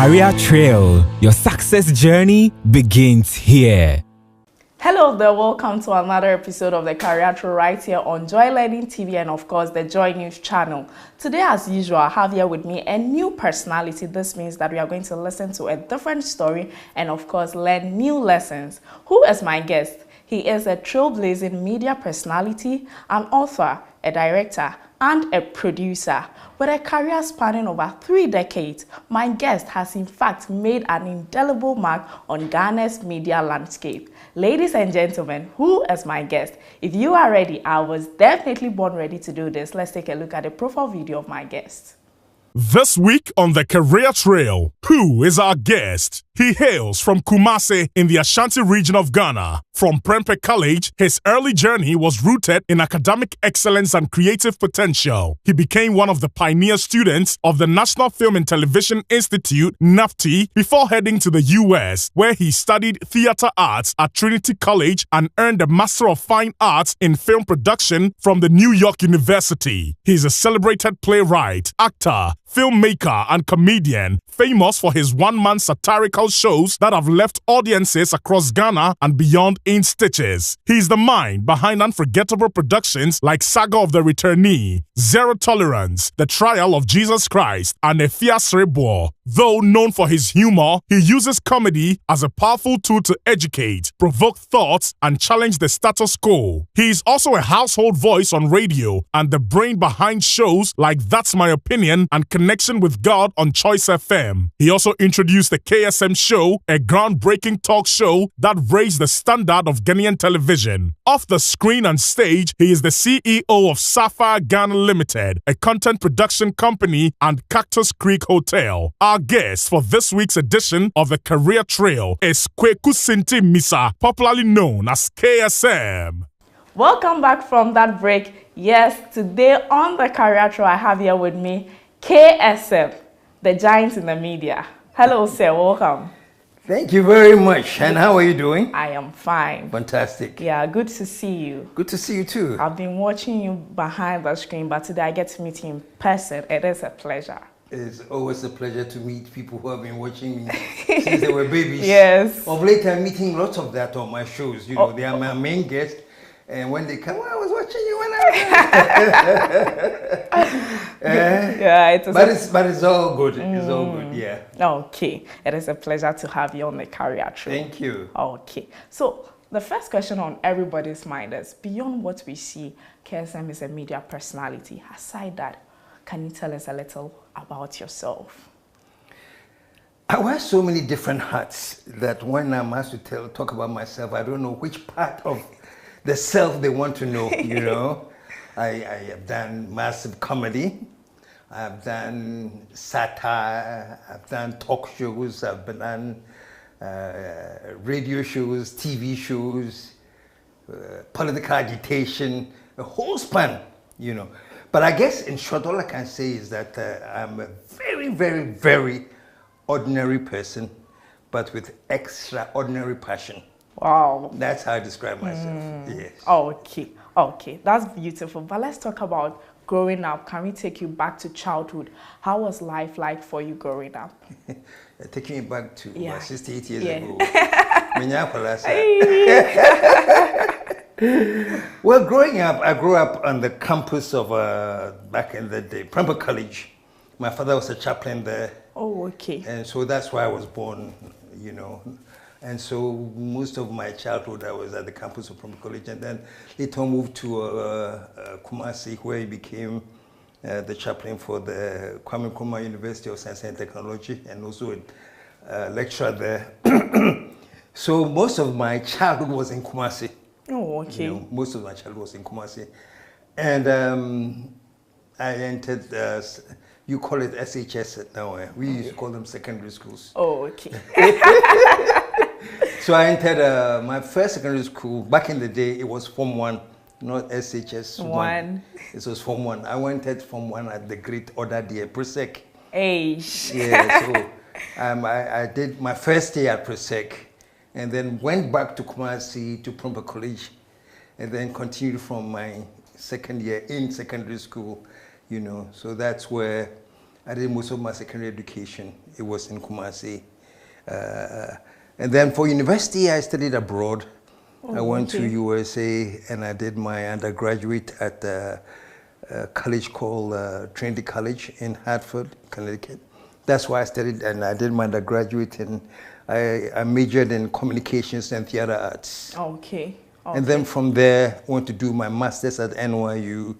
Career Trail. Your success journey begins here. Hello there, welcome to another episode of the Career Trail right here on Joy Learning TV and of course the JoyNews channel. Today as usual, I have here with me a new personality. This means that we are going to listen to a different story and of course learn new lessons. Who is my guest? He is a trailblazing media personality, an author, a director, and a producer. With a career spanning over 3 decades, my guest has in fact made an indelible mark on Ghana's media landscape. Ladies and gentlemen, who is my guest? If you are ready, I was definitely born ready to do this. Let's take a look at the profile video of my guest. This week on the Career Trail, who is our guest? He hails from Kumasi in the Ashanti region of Ghana. From Prempeh College, his early journey was rooted in academic excellence and creative potential. He became one of the pioneer students of the National Film and Television Institute, NAFTI, before heading to the US, where he studied theater arts at Trinity College and earned a Master of Fine Arts in Film Production from the New York University. He is a celebrated playwright, actor, filmmaker, and comedian, famous for his one-man satirical shows that have left audiences across Ghana and beyond in stitches. He's the mind behind unforgettable productions like Saga of the Returnee, Zero Tolerance, The Trial of Jesus Christ, and Efia Srebo. Though known for his humor, he uses comedy as a powerful tool to educate, provoke thoughts, and challenge the status quo. He is also a household voice on radio and the brain behind shows like That's My Opinion and Connection with God on Choice FM. He also introduced the KSM Show, a groundbreaking talk show that raised the standard of Ghanaian television. Off the screen and stage, he is the CEO of Sapphire Ghana Limited, a content production company, and Cactus Creek Hotel. Our guest for this week's edition of the Career Trail is Kweku Sinti Misa, popularly known as KSM. Welcome back from that break. Yes, today on the Career Trail, I have here with me KSM, the giant in the media. Hello, sir. Welcome. Thank you very much. And how are you doing? I am fine. Fantastic. Yeah, good to see you. Good to see you too. I've been watching you behind the screen, but today I get to meet you in person. It is a pleasure. It's always a pleasure to meet people who have been watching me since they were babies. Yes. Of late, I'm meeting lots of that on my shows. You know, they are my main guests. And when they come, I was watching you when I was yeah, but it's all good. It's all good, yeah. Okay. It is a pleasure to have you on the Career Trail. Thank you. Okay. So the first question on everybody's mind is, beyond what we see, KSM is a media personality. Aside that, can you tell us a little about yourself? I wear so many different hats that when I'm asked to talk about myself, I don't know which part of the self they want to know, you know. I have done massive comedy, I've done satire, I've done talk shows, I've done radio shows, TV shows, political agitation, a whole span, you know. But I guess in short, all I can say is that I'm a very, very, very ordinary person, but with extraordinary passion. Wow. That's how I describe myself. Yes. Okay. Okay. That's beautiful. But let's talk about growing up. Can we take you back to childhood? How was life like for you growing up? Taking me back to about 68 years ago. Well, growing up, I grew up on the campus of, back in the day, Prempeh College. My father was a chaplain there. Oh, okay. And so that's where I was born, you know. And so most of my childhood I was at the campus of Prempeh College, and then later moved to Kumasi, where he became the chaplain for the Kwame Nkrumah University of Science and Technology, and also a lecturer there. So most of my childhood was in Kumasi. Oh, okay. You know, most of my childhood was in Kumasi. And I entered, you call it SHS now, we used to call them secondary schools. Oh, okay. So I entered my first secondary school. Back in the day, it was Form 1, not SHS 1. It was Form 1. I went at Form 1 at the Great Order Day, Presec. Hey. Yeah, so I did my first day at Presec, and then went back to Kumasi to Prempeh College, and then continued from my second year in secondary school, you know. So that's where I did most of my secondary education. It was in Kumasi. And then for university, I studied abroad. I went to USA and I did my undergraduate at a college called Trinity College in Hartford, Connecticut. That's why I studied, and I did my undergraduate, and I majored in communications and theater arts. Okay. And then from there, I went to do my master's at NYU,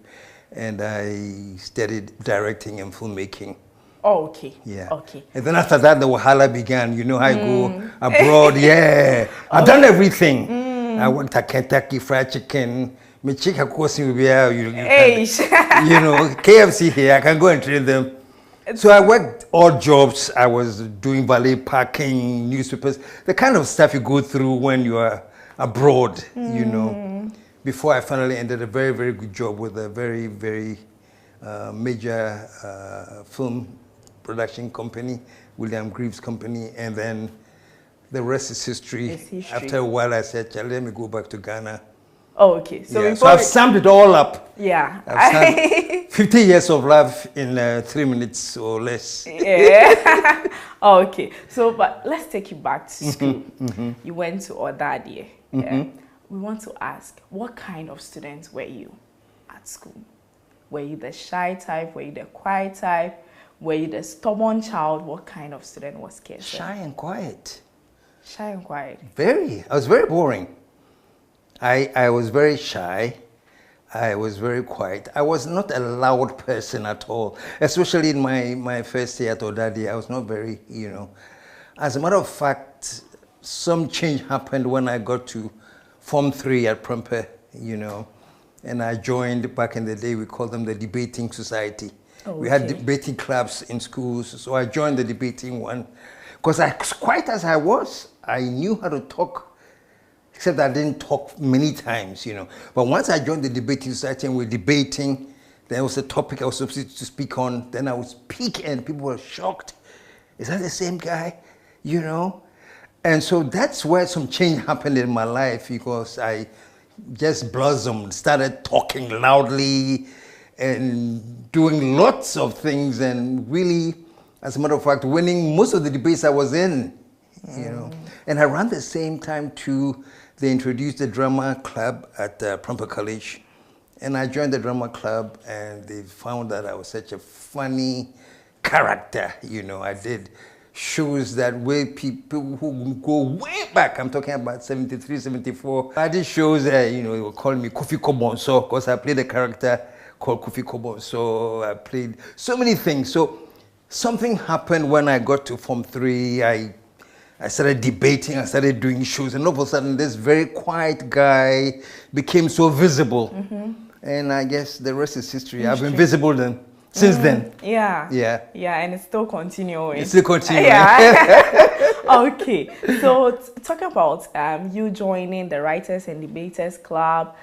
and I studied directing and filmmaking. Oh, okay. Yeah. Okay. And then after that, the Wahala began. You know how I go abroad. Yeah. I've done everything. I worked at Kentucky Fried Chicken. My chicken, of course, will be you know, KFC here. I can go and train them. So I worked odd jobs. I was doing valet parking, newspapers, the kind of stuff you go through when you are abroad, you know. Before I finally ended a very, very good job with a very, very major film production company, William Greaves Company, and then the rest is history. It's history. After a while, I said, let me go back to Ghana. Oh, okay. So, yeah. So I've summed it all up. Yeah. I've summed 50 years of life in 3 minutes or less. Yeah. Oh, okay. So, but let's take you back to school. You went to Odadie. Yeah. We want to ask, what kind of student were you at school? Were you the shy type? Were you the quiet type? Were you the stubborn child? What kind of student was KSM? Shy and quiet. Shy and quiet. Very. I was very boring. I was very shy. I was very quiet. I was not a loud person at all, especially in my first year at Odadie. I was not very, you know. As a matter of fact, some change happened when I got to Form 3 at Prempeh, you know, and I joined, back in the day, we called them the Debating Society. Okay. We had debating clubs in schools, so I joined the debating one. Because as quiet as I was, I knew how to talk, except I didn't talk many times, you know. But once I joined the debating society and we were debating, there was a topic I was supposed to speak on, then I would speak and people were shocked. Is that the same guy? You know? And so that's where some change happened in my life, because I just blossomed, started talking loudly and doing lots of things, and really, as a matter of fact, winning most of the debates I was in, you know. And around the same time too, they introduced the drama club at Prempeh College. And I joined the drama club, and they found that I was such a funny character, you know. I did shows that way people who go way back, I'm talking about 73, 74. I did shows that, you know, they would call me Kofi Kobonso, because I played a character called Kofi Kobonso. I played so many things. So something happened when I got to Form 3. I started debating, I started doing shows, and all of a sudden this very quiet guy became so visible. And I guess the rest is history. I've been visible since then. Yeah. Yeah. Yeah, and it's still continuing. It's still continuing. Yeah. Okay. So talk about you joining the Writers and Debaters Club,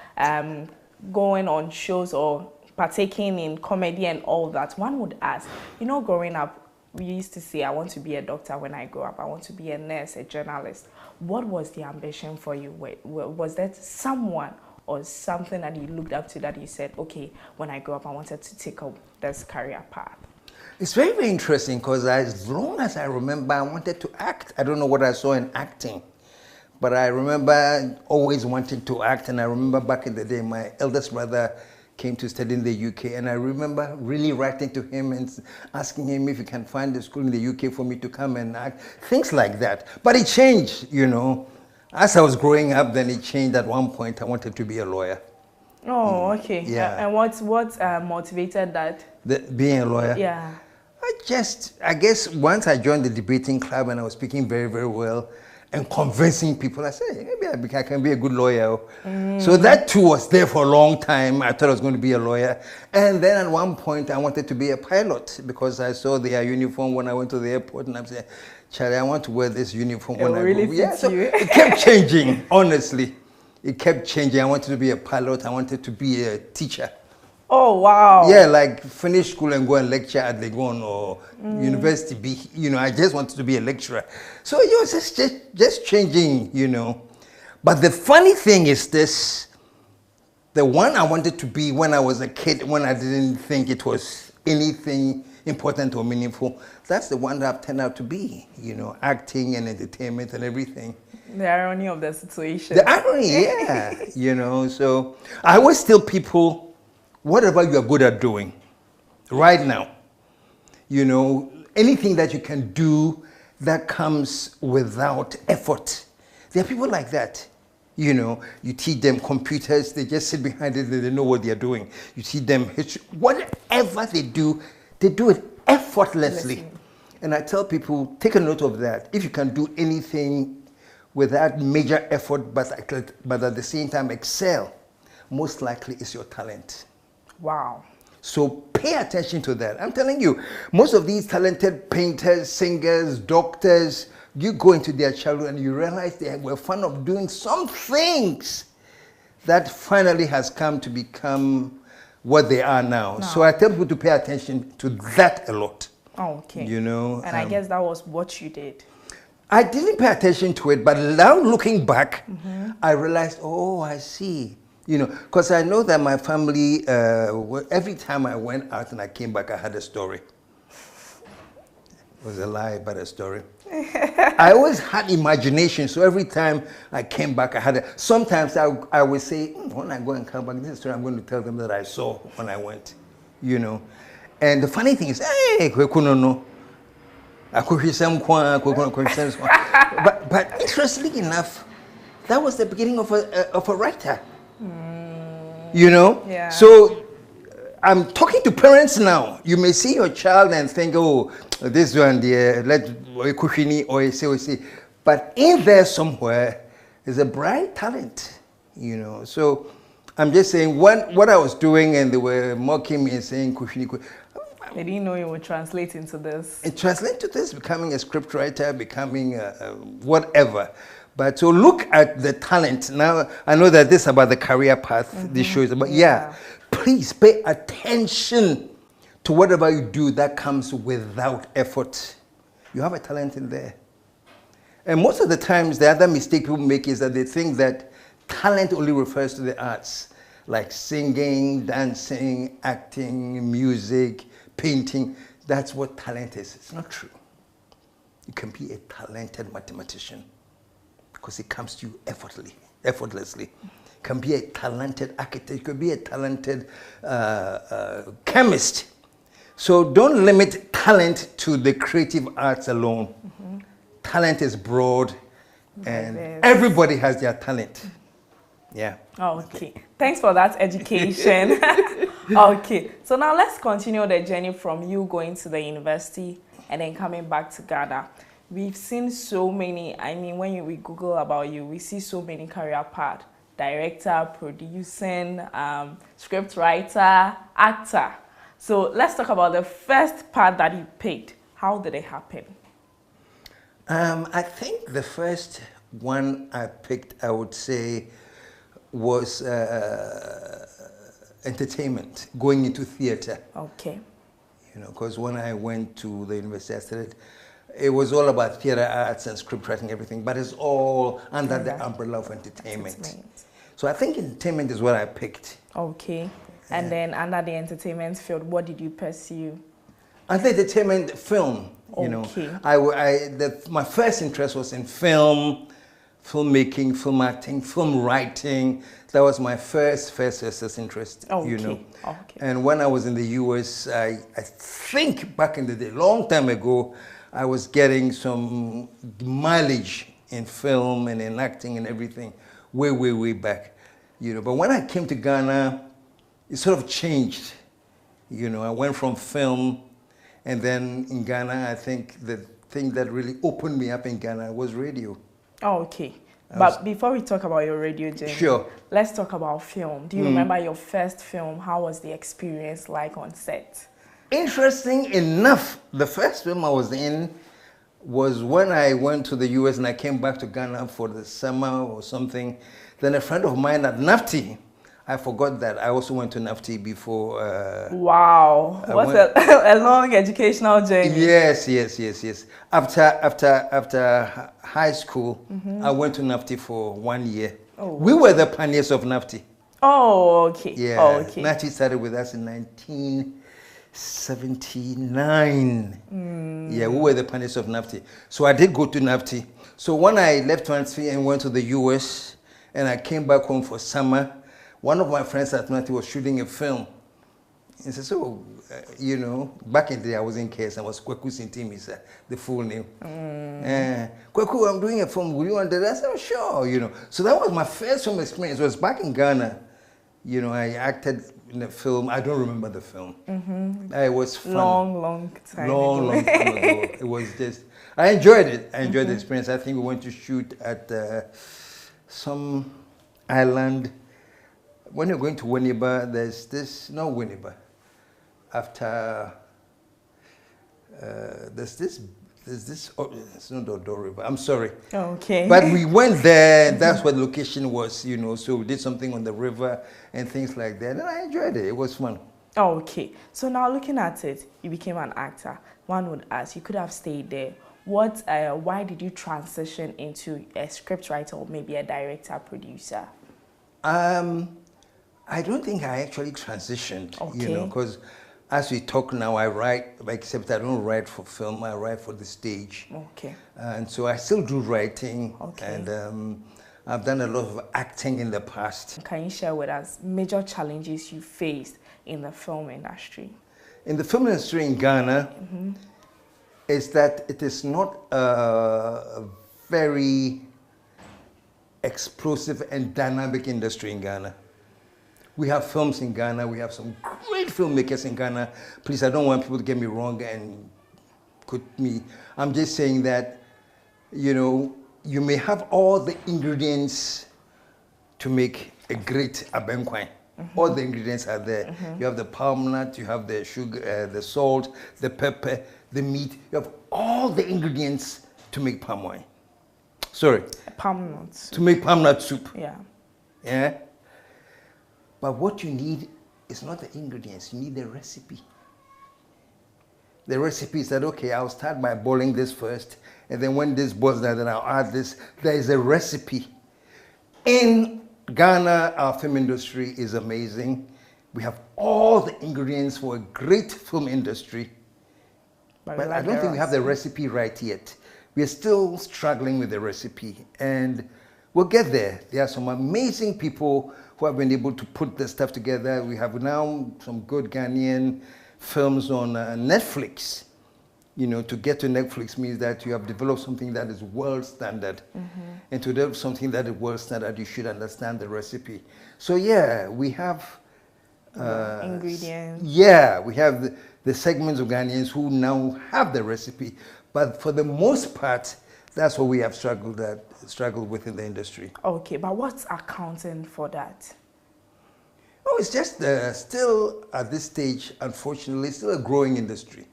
going on shows or partaking in comedy and all that. One would ask, you know, growing up, we used to say, I want to be a doctor when I grow up. I want to be a nurse, a journalist. What was the ambition for you? Was that someone or something that you looked up to that you said, okay, when I grow up, I wanted to take up this career path? It's very, very interesting, because as long as I remember, I wanted to act. I don't know what I saw in acting, but I remember always wanting to act. And I remember back in the day, my eldest brother came to study in the UK, and I remember really writing to him and asking him if he can find a school in the UK for me to come and act, things like that. But it changed, you know. As I was growing up, then it changed. At one point, I wanted to be a lawyer. Oh, okay. Yeah. And what motivated that? Being a lawyer? Yeah. I guess once I joined the debating club and I was speaking very, very well and convincing people, I said, maybe I can be a good lawyer. So that too was there for a long time. I thought I was going to be a lawyer. And then at one point, I wanted to be a pilot, because I saw their uniform when I went to the airport, and I said, Charlie, I want to wear this uniform when I go. Yeah, so it kept changing, honestly. It kept changing. I wanted to be a pilot. I wanted to be a teacher. Oh, wow. Yeah, like finish school and go and lecture at Legon or university. You know, I just wanted to be a lecturer. So it was just changing, you know. But the funny thing is this, the one I wanted to be when I was a kid, when I didn't think it was anything important or meaningful, that's the one that I've turned out to be, you know, acting and entertainment and everything. The irony of the situation. The irony, yeah, you know. So I always tell people, whatever you are good at doing right now, you know, anything that you can do that comes without effort. There are people like that. You know, you teach them computers, they just sit behind it, they know what they're doing. You teach them history, whatever they do it effortlessly. And I tell people, take a note of that. If you can do anything without major effort, but at the same time excel, most likely it's your talent. Wow. So pay attention to that. I'm telling you, most of these talented painters, singers, doctors, you go into their childhood and you realize they were fond of doing some things that finally has come to become what they are now. So I tell people to pay attention to that a lot. Oh, okay. You know, and I guess that was what you did. I didn't pay attention to it, but now looking back, I realized, oh, I see. You know, because I know that my family, every time I went out and I came back, I had a story. It was a lie, but a story. I always had imagination, so every time I came back, I had a... Sometimes I would say, when I go and come back, this is a story I'm going to tell them that I saw when I went, you know. And the funny thing is, hey, but interestingly enough, that was the beginning of a writer. You know? Yeah. So I'm talking to parents now. You may see your child and think, oh, this one there, but in there somewhere is a bright talent, you know. So I'm just saying, what I was doing and they were mocking me and saying, kushini, they didn't know you would translate into this. And translate to this, becoming a scriptwriter, becoming whatever. But so look at the talent. Now, I know that this is about the career path, this show is about, please pay attention to whatever you do that comes without effort. You have a talent in there. And most of the times, the other mistake people make is that they think that talent only refers to the arts, like singing, dancing, acting, music, painting. That's what talent is. It's not true. You can be a talented mathematician because it comes to you effortlessly. You can be a talented architect. You can be a talented chemist. So don't limit talent to the creative arts alone. Talent is broad, and everybody has their talent. Yeah. Okay. Thanks for that education. Okay. So now let's continue the journey from you going to the university and then coming back to Ghana. We've seen so many, I mean, when we Google about you, we see so many career paths. Director, producing, script writer, actor. So let's talk about the first part that you picked. How did it happen? I think the first one I picked, I would say, was entertainment, going into theater. Okay. You know, because when I went to the university, I started, it was all about theater arts and script writing, everything, but it's all under the umbrella of entertainment. So I think entertainment is what I picked. Okay. And then under the entertainment field, what did you pursue? Under entertainment, film. You know, my first interest was in film, filmmaking, film acting, film writing. That was my first interest, you know. Okay. And when I was in the US, I think back in the day, long time ago, I was getting some mileage in film and in acting and everything, way back, you know. But when I came to Ghana, it sort of changed. You know, I went from film, and then in Ghana, I think the thing that really opened me up in Ghana was radio. Oh, okay. But before we talk about your radio journey, let's talk about film. Do you remember your first film? How was the experience like on set? Interesting enough, the first film I was in was when I went to the US and I came back to Ghana for the summer or something. Then a friend of mine at NAFTI, I forgot that I also went to NAFTI before. Wow, what a long educational journey. Yes. After high school, I went to NAFTI for 1 year. Oh. We were the pioneers of NAFTI. Oh, okay. Yeah, NAFTI started with us in 19 79. Yeah, we were the pioneers of NAFTI. So I did go to NAFTI. So when I left NAFTI and went to the US and I came back home for summer, one of my friends at NAFTI was shooting a film. He said, so, you know, back in the day I was in KSM, I was Kweku Sintimisa, the full name. Kweku, I'm doing a film, will you want that? I said, oh, sure, you know. So that was my first film experience. It was back in Ghana. You know, I acted in a film. I don't remember the film. It was fun. Long time ago. Long time ago. It was just, I enjoyed it. I enjoyed the experience. I think we went to shoot at some island. When you're going to Winneba, there's this, not Winneba, after, there's this, oh, it's not the Odo River, I'm sorry. Okay. But we went there, that's what the location was, you know, so we did something on the river and things like that, and I enjoyed it, it was fun. Okay, so now looking at it, you became an actor. One would ask, you could have stayed there. Why did you transition into a scriptwriter or maybe a director, producer? I don't think I actually transitioned, Okay. you know, because as we talk now, I write, except I don't write for film, I write for the stage. Okay. And so I still do writing, Okay. and I've done a lot of acting in the past. Can you share with us major challenges you faced in the film industry? In the film industry in Ghana, is that it is not a very explosive and dynamic industry in Ghana. We have films in Ghana, we have some great filmmakers in Ghana. Please, I don't want people to get me wrong and quote me. I'm just saying that, you know, you may have all the ingredients to make a great abenkwai. All the ingredients are there. You have the palm nut, you have the sugar, the salt, the pepper, the meat. You have all the ingredients to make palm wine. Sorry. Palm nuts. To make palm nut soup. Yeah. Yeah? But what you need is not the ingredients, you need the recipe. The recipe is that, okay, I'll start by boiling this first, and then when this boils down, then I'll add this. There is a recipe. In Ghana, our film industry is amazing. We have all the ingredients for a great film industry. But I don't think we have the recipe right yet. We are still struggling with the recipe, and we'll get there. There are some amazing people who have been able to put this stuff together. We have now some good Ghanaian films on Netflix. You know, to get to Netflix means that you have developed something that is world standard. And to develop something that is world standard, you should understand the recipe. So yeah, we have ingredients. Yeah, we have the segments of Ghanaians who now have the recipe. But for the most part, that's what we have struggled with in the industry. Okay, but what's accounting for that? Oh, it's just still at this stage, unfortunately, still a growing industry.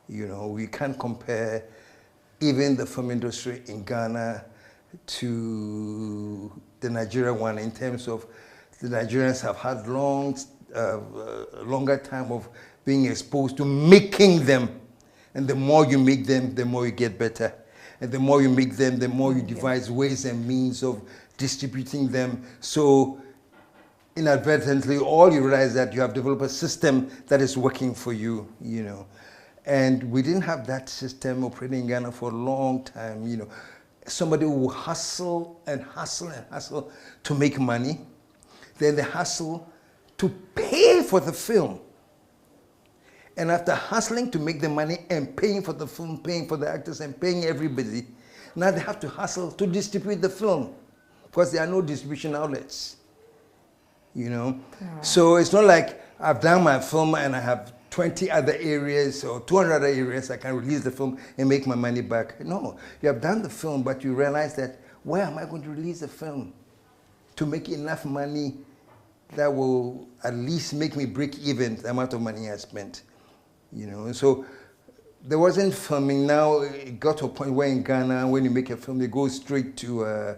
You know, we can't compare even the film industry in Ghana to the Nigerian one in terms of the Nigerians have had longer time of being exposed to making them. And the more you make them, the more you get better. And the more you make them, the more you devise ways and means of distributing them. So inadvertently, all you realize that you have developed a system that is working for you, you know. And we didn't have that system operating in Ghana for a long time, you know. Somebody will hustle and hustle and hustle to make money. Then they hustle to pay for the film. And after hustling to make the money and paying for the film, paying for the actors and paying everybody, now they have to hustle to distribute the film because there are no distribution outlets, you know? So it's not like I've done my film and I have 20 other areas or 200 other areas I can release the film and make my money back. No, you have done the film, but you realize that where am I going to release the film to make enough money that will at least make me break even the amount of money I spent. You know, so there wasn't filming. Now it got to a point where in Ghana, when you make a film, they go straight to,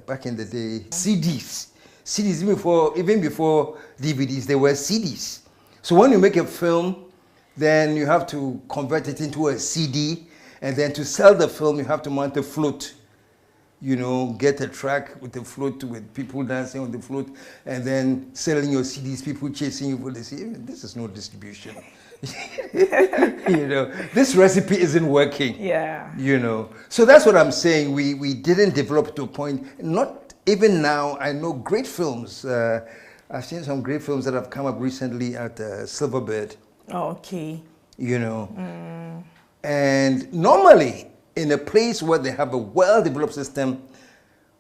back in the day, CDs. CDs, even before DVDs, there were CDs. So when you make a film, then you have to convert it into a CD, and then to sell the film, you have to mount a float. you know, get a track with a float with people dancing on the float and then selling your CDs, people chasing you for the CD. This is no distribution. You know, this recipe isn't working. Yeah. You know, so that's what I'm saying. We didn't develop to a point, not even now. I know great films. I've seen some great films that have come up recently at Silverbird. Okay. You know, and normally in a place where they have a well-developed system,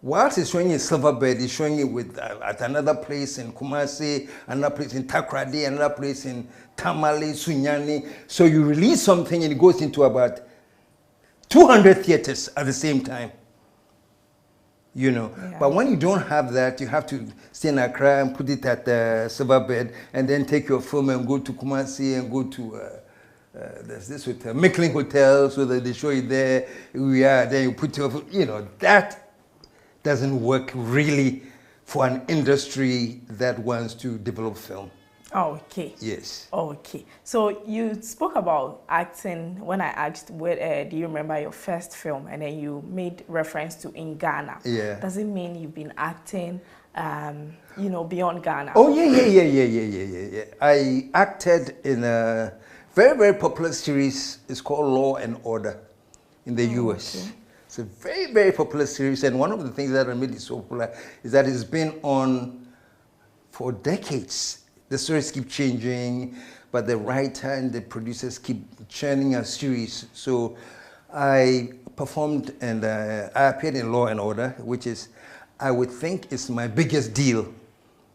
whilst it's showing in Silverbird, it's showing it with at another place in Kumasi, another place in Takrady, another place in Tamale, Sunyani. So you release something and it goes into about 200 theaters at the same time. You know, Yeah. but when you don't have that, you have to stay in Accra and put it at Silverbird, and then take your film and go to Kumasi and go to there's this hotel, Mickling Hotel, so that they show it there. Then you put your, you know, that doesn't work really for an industry that wants to develop film. Okay. Yes. Okay. So you spoke about acting when I asked, where do you remember your first film? And then you made reference to in Ghana. Yeah. Does it mean you've been acting, you know, beyond Ghana? Oh, yeah. I acted in a very, very popular series. It's called Law and Order in the US. Okay. It's a very, very popular series. And one of the things that made it so popular is that it's been on for decades. The stories keep changing, but the writer and the producers keep churning a series. So I performed and I appeared in Law and Order, which is, I would think, is my biggest deal,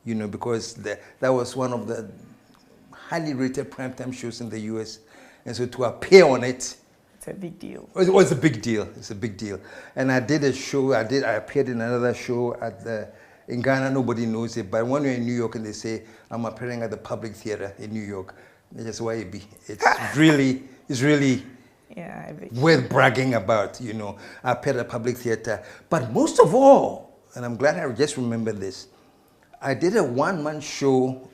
you know, because that was one of the highly rated primetime shows in the US. And so to appear on it, It's a big deal. it was a big deal. It's a big deal. And I did a show, I appeared in another show in Ghana. Nobody knows it, but when you're in New York and they say, I'm appearing at the Public Theater in New York, that's why it be. It's really Yeah, a big worth bragging about, you know. I appeared at Public Theater. But most of all, and I'm glad I just remembered this, I did a one-man show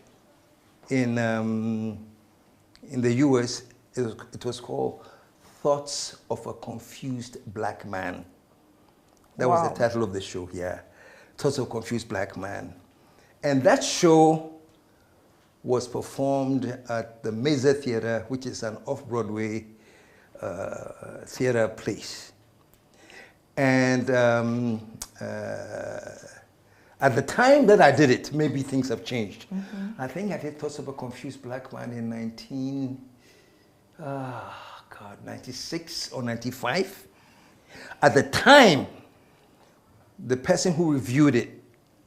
in the US. It was called Thoughts of a Confused Black Man. That was the title of the show, yeah. Thoughts of a Confused Black Man. And that show was performed at the Mesa Theater, which is an off-Broadway theater place. And at the time that I did it, maybe things have changed. I think I did Thoughts of a Confused Black Man in 96 or 95. At the time, the person who reviewed it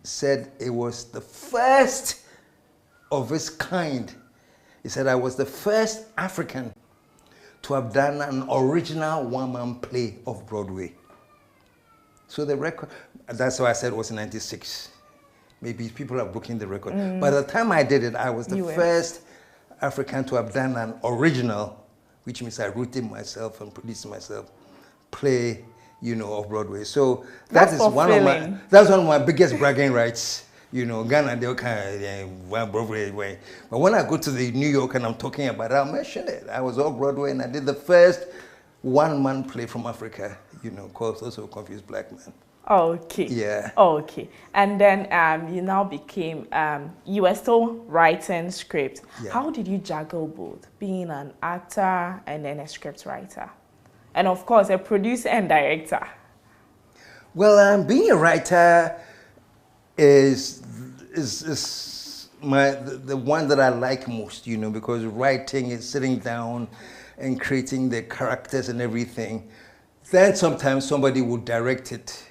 said it was the first of its kind. He said I was the first African to have done an original one-man play of Broadway. So the record, that's why I said it was in 96. Maybe people are booking the record. By the time I did it, I was the first African to have done an original, which means I wrote it myself and produced myself, play, you know, of Broadway. So that's one of my biggest bragging rights. You know, Ghana, they kind of Broadway way. But when I go to the New York and I'm talking about it, I'll mention it. I was off Broadway and I did the first one-man play from Africa, you know, called Also Confused Black Man. Okay. Yeah. Okay. And then you now became, you were still writing script. Yeah. How did you juggle both, being an actor and then a script writer? And of course, a producer and director. Well, being a writer is the one that I like most, you know, because writing is sitting down and creating the characters and everything. Then sometimes somebody will direct it,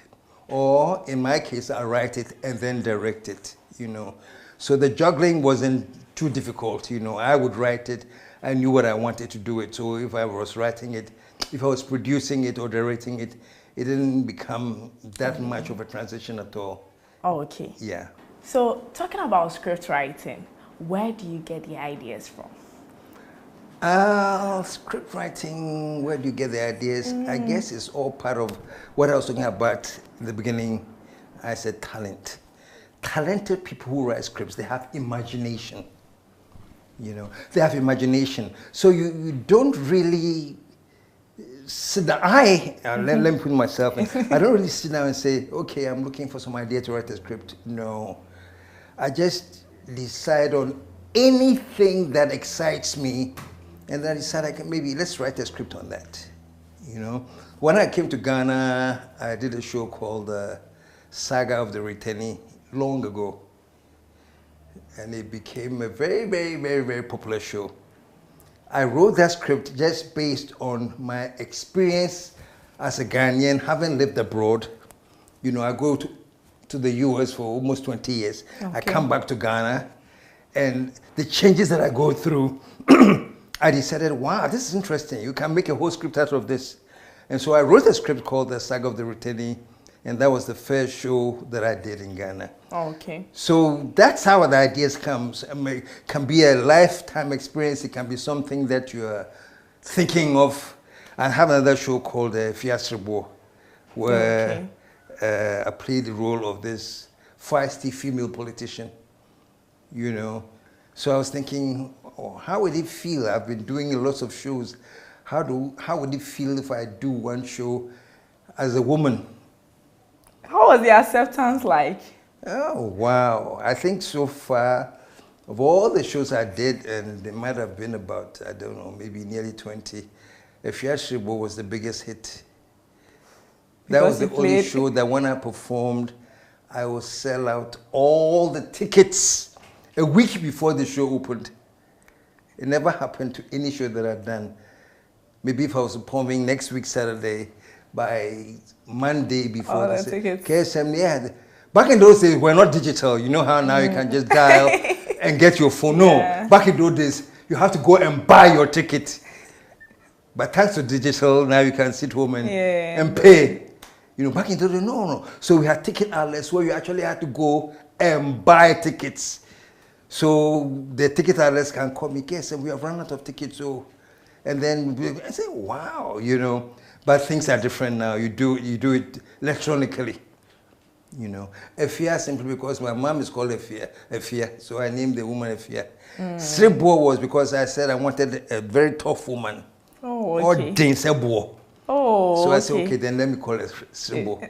or in my case, I write it and then direct it, you know. So the juggling wasn't too difficult, you know. I would write it, I knew what I wanted to do it. So if I was writing it, if I was producing it or directing it, it didn't become that much of a transition at all. Oh, okay. Yeah. So talking about script writing, where do you get the ideas from? Script writing, where do you get the ideas? I guess it's all part of what I was talking about in the beginning. I said talent. Talented people who write scripts, they have imagination. You know, they have imagination. So you don't really sit down. Let me put myself in. I don't really sit down and say, okay, I'm looking for some idea to write a script. No. I just decide on anything that excites me, and then I decide maybe let's write a script on that. You know, when I came to Ghana, I did a show called Saga of the Returning long ago, and it became a very, very, very, very popular show. I wrote that script just based on my experience as a Ghanaian, having lived abroad. You know, I go to the US for almost 20 years. Okay. I come back to Ghana, and the changes that I go through, I decided, wow, this is interesting. You can make a whole script out of this. And so I wrote a script called The Saga of the Returning, and that was the first show that I did in Ghana. Oh, okay. So that's how the ideas comes. I mean, it can be a lifetime experience. It can be something that you are thinking of. I have another show called Fiasrebo, where I played the role of this feisty female politician, you know. So I was thinking, oh, how would it feel? I've been doing lots of shows. How would it feel if I do one show as a woman? How was the acceptance like? Oh, wow. I think so far, of all the shows I did, and there might have been about, I don't know, maybe nearly 20, Fiasrebo was the biggest hit. That was the only show that when I performed, I would sell out all the tickets a week before the show opened. It never happened to any show that I've done. Maybe if I was performing next week Saturday, by Monday before the tickets. KSM, yeah. Back in those days, we're not digital. You know how now you can just dial and get your phone. No, back in those days, you have to go and buy your ticket. But thanks to digital, now you can sit home and pay. You know, back in those days, no. So we had ticket outlets where you actually had to go and buy tickets. So the ticket outlets can call me, KSM, we have run out of tickets. So, and then I say, wow, you know. But things are different now. You do it electronically. You know, Efia simply because my mom is called Efia, so I named the woman Efia. Srebo was because I said I wanted a very tough woman. Oh, okay. Or Dinsebo. Oh, so I said, okay, then let me call it Srebo.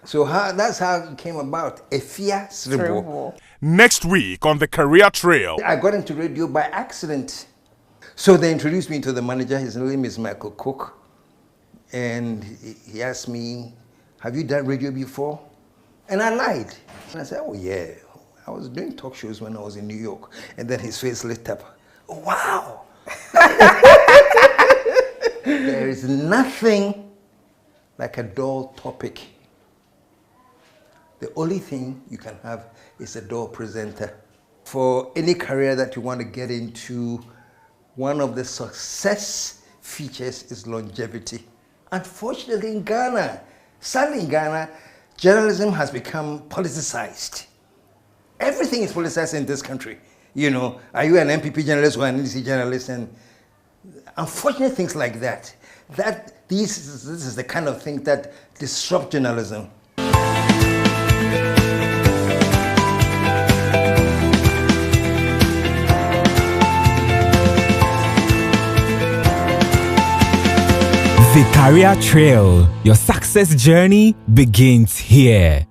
So that's how it came about, Efia Srebo. Next week on the Career Trail. I got into radio by accident. So they introduced me to the manager. His name is Michael Cook. And he asked me, have you done radio before? And I lied. And I said, oh yeah, I was doing talk shows when I was in New York. And then his face lit up. Oh, wow. There is nothing like a dull topic. The only thing you can have is a dull presenter. For any career that you want to get into, one of the success features is longevity. Unfortunately in Ghana, sadly in Ghana, journalism has become politicized. Everything is politicized in this country. You know, are you an MPP journalist or an NDC journalist? And unfortunate things like that. This is the kind of thing that disrupt journalism. The Career Trail. Your success journey begins here.